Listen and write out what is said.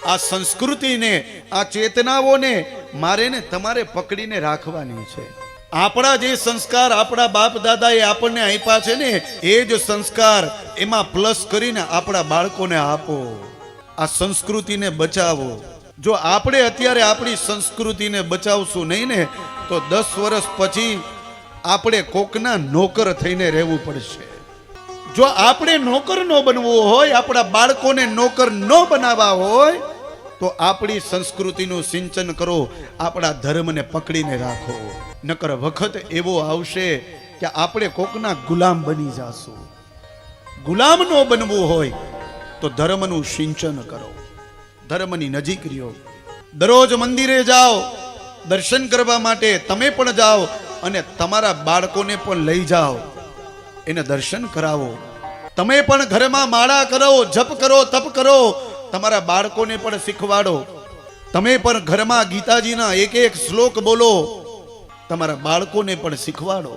આ સંસ્કૃતિને, આ ચેતનાઓને મારે ને તમારે પકડીને રાખવાની છે. આપણા જે સંસ્કાર આપણા બાપ દાદાએ આપણને આપ્યા છે ને, એ જ સંસ્કાર એમાં પ્લસ કરીને આપણા બાળકોને આપો. આ સંસ્કૃતિને બચાવો. જો આપણે અત્યારે આપણી સંસ્કૃતિને બચાવશું નહીં ને, તો 10 વર્ષ પછી આપણે કોકના નોકર થઈને રહેવું પડશે. જો આપણે નોકર ન બનવું હોય, આપણા બાળકોને નોકર ન બનાવવા હોય, તો આપણી સંસ્કૃતિનું સિંચન કરો, આપણા ધર્મને પકડીને રાખો. નકર વખત એવો આવશે કે આપણે કોકના ગુલામ બની જાશું. ગુલામ ન બનવું હોય તો ધર્મનું સિંચન કરો, ધર્મની નજીક રહ્યો. દરરોજ મંદિરે જાઓ દર્શન કરવા માટે, તમે પણ જાઓ અને તમારા બાળકોને પણ લઈ જાઓ, એને દર્શન કરાવો. તમે પણ ઘરમાં માળા કરો, જપ કરો, તપ કરો, તમારા બાળકોને પણ શીખવાડો. તમે પણ ઘરમાં ગીતાજીના એક એક શ્લોક બોલો, તમારા બાળકોને પણ શીખવાડો.